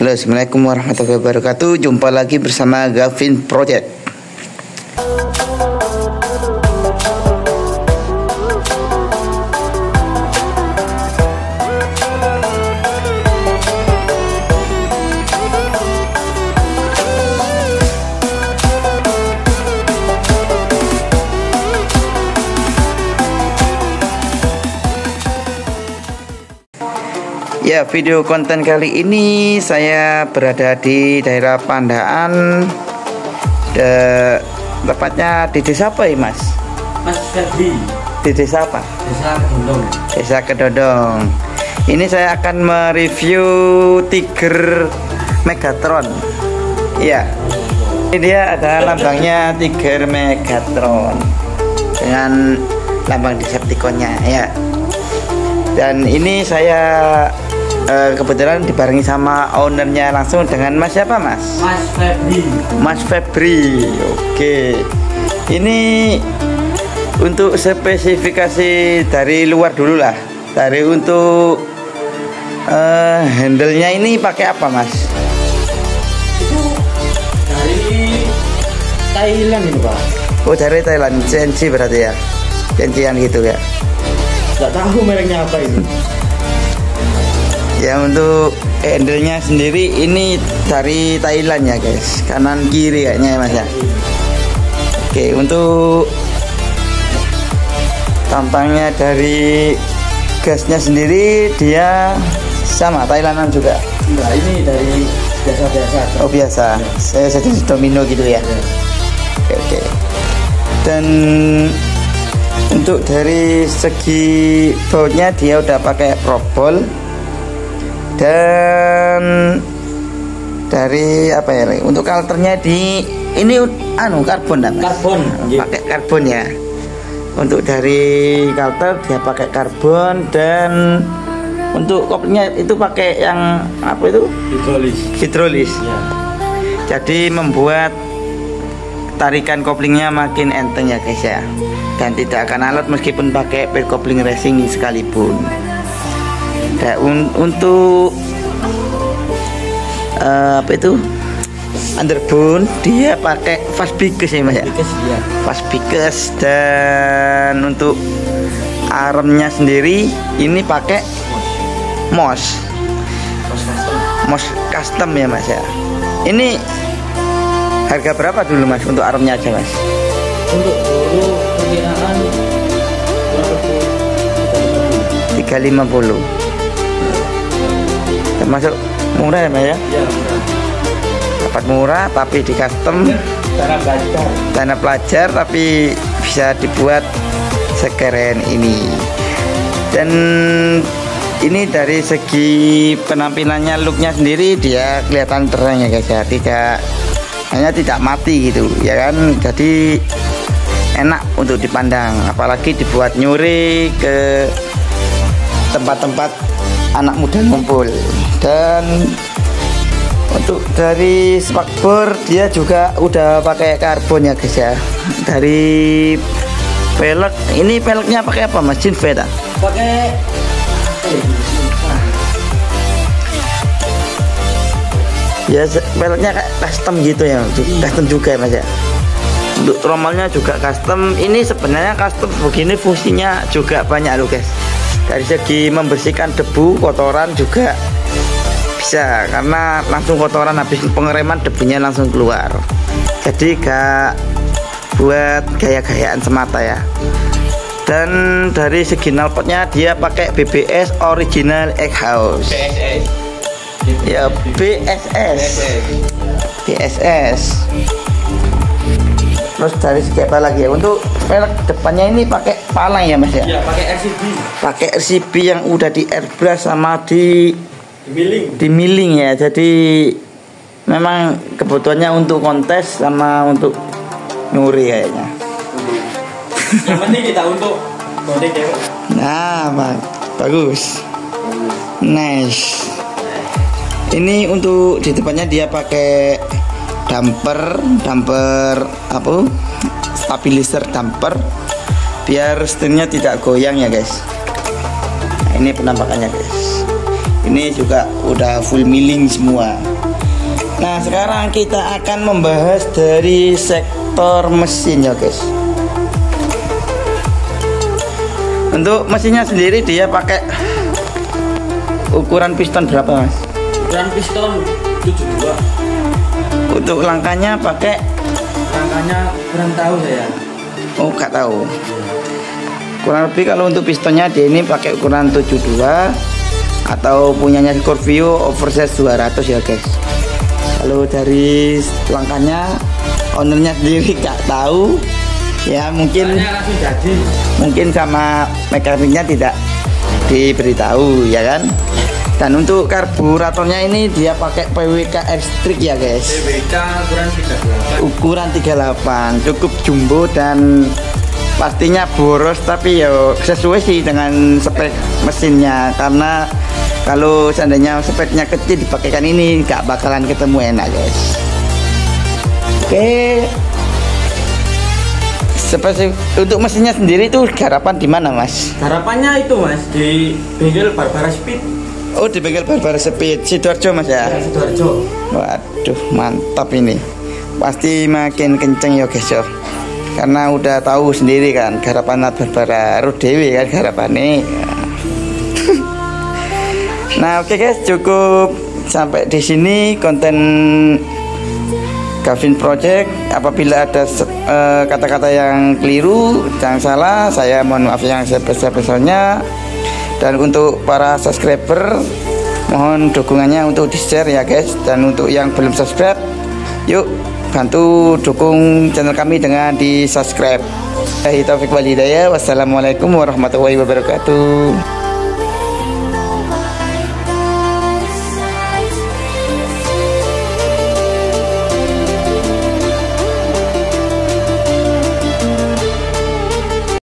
Halo, assalamualaikum warahmatullahi wabarakatuh. Jumpa lagi bersama Gavin Project. Ya, video konten kali ini saya berada di daerah Pandaan, tepatnya di desa apa ya, Mas? Mas Febri. Di desa apa? Desa Kedondong. Desa Kedondong. Ini saya akan mereview Tiger Megatron. Ya, ini dia ada lambangnya Tiger Megatron dengan lambang Decepticonnya ya. Dan ini saya kebetulan dibarengi sama ownernya langsung dengan Mas siapa, Mas? Mas Febri. Mas Febri. Oke. Ini untuk spesifikasi dari luar dulu lah. Dari untuk handle-nya ini pakai apa, Mas? Itu dari Thailand ini, Pak. Oh, dari Thailand. CNC berarti ya. CNC-an gitu ya. Nggak tahu mereknya apa ini. Ya, untuk handle-nya sendiri ini dari Thailand ya, guys. Kanan kiri kayaknya ya, Mas ya. Oke, untuk tampangnya dari gasnya sendiri dia sama Thailandan juga. Nah, ini dari biasa-biasa. Oh, biasa. Saya jenis domino gitu ya. Oke. Dan untuk dari segi bautnya dia udah pakai probol. Dan dari apa ya? Untuk kalternya di ini karbon dan Karbon. Pakai karbon ya. Untuk dari kalter dia pakai karbon, dan untuk koplingnya itu pakai yang apa itu? Hidrolis. Ya. Jadi membuat tarikan koplingnya makin enteng ya, guys ya. Dan tidak akan alot meskipun pakai pit kopling racing sekalipun. Dan untuk apa itu underbone dia pakai fast biges ya, Mas ya. Ya. Fast biges. Dan untuk armnya sendiri ini pakai Moss custom ya, Mas ya. Ini harga berapa dulu, Mas, untuk armnya aja, Mas? Untuk dulu perkiraan 350. Termasuk murah ya, Mas ya? Ya, murah. Dapat murah tapi di custom, dana pelajar tapi bisa dibuat sekeren ini. Dan ini dari segi penampilannya, looknya sendiri dia kelihatan terang ya, guys ya. Tidak mati gitu ya kan. Jadi enak untuk dipandang, apalagi dibuat nyuri ke tempat-tempat anak muda ngumpul. Dan untuk dari spakbor dia juga udah pakai karbon ya, guys ya. Dari pelek, ini peleknya pakai apa, Mas? Jinvet ah? Pakai ya, peleknya kayak custom gitu ya. Custom juga ya, Mas ya. Untuk tromolnya juga custom. Ini sebenarnya custom begini fungsinya juga banyak loh, guys. Dari segi membersihkan debu, kotoran juga bisa, karena langsung kotoran habis pengereman debunya langsung keluar. Jadi gak buat gaya-gayaan semata ya. Dan dari segi knalpotnya dia pakai BBS original egg house. Ya, BSS. Terus dari segi apa lagi ya? Untuk pelek depannya ini pakai palang ya, Mas ya? Ya, pakai RCB. Pakai RCB yang udah di airbrush sama di milling ya. Jadi memang kebutuhannya untuk kontes sama untuk nyuri kayaknya. Yang penting kita untuk bodek ya. Nah, bagus. Nice. Ini untuk di depannya dia pakai damper apa? Stabilizer damper biar setirnya tidak goyang ya, guys. Nah, ini penampakannya, guys. Ini juga udah full milling semua. Nah, sekarang kita akan membahas dari sektor mesin ya guys. Untuk mesinnya sendiri dia pakai ukuran piston berapa mas? Ukuran piston 72. Untuk langkahnya pakai? Langkahnya kurang tahu saya. Oh gak tahu. Kurang lebih kalau untuk pistonnya dia ini pakai ukuran 72 atau punyanya Scorpio oversize 200 ya guys. Kalau dari langkahnya ownernya sendiri gak tahu ya, mungkin sama mekaniknya tidak diberitahu ya kan. Dan untuk karburatornya ini dia pakai PWK X-Trick ya guys. PWK ukuran 38. Cukup jumbo dan pastinya boros, tapi ya sesuai sih dengan spek mesinnya, karena kalau seandainya speknya kecil dipakaikan ini gak bakalan ketemu enak guys. Oke, untuk mesinnya sendiri itu garapan di mana mas? Garapannya itu mas di bengkel Barbara Speed. Oh di bengkel Barbara Speed Sidoarjo mas ya? Ya Sidoarjo. Waduh mantap ini, pasti makin kenceng ya guys ya, karena udah tahu sendiri kan garapan Barbara Rudewi kan garapannya. Nah oke guys, cukup sampai di sini konten Gavin Project. Apabila ada kata-kata yang keliru jangan salah, saya mohon maaf yang sebesar-besarnya. Dan untuk para subscriber mohon dukungannya untuk di share ya guys. Dan untuk yang belum subscribe, yuk bantu dukung channel kami dengan di subscribe. Wassalamualaikum warahmatullahi wabarakatuh.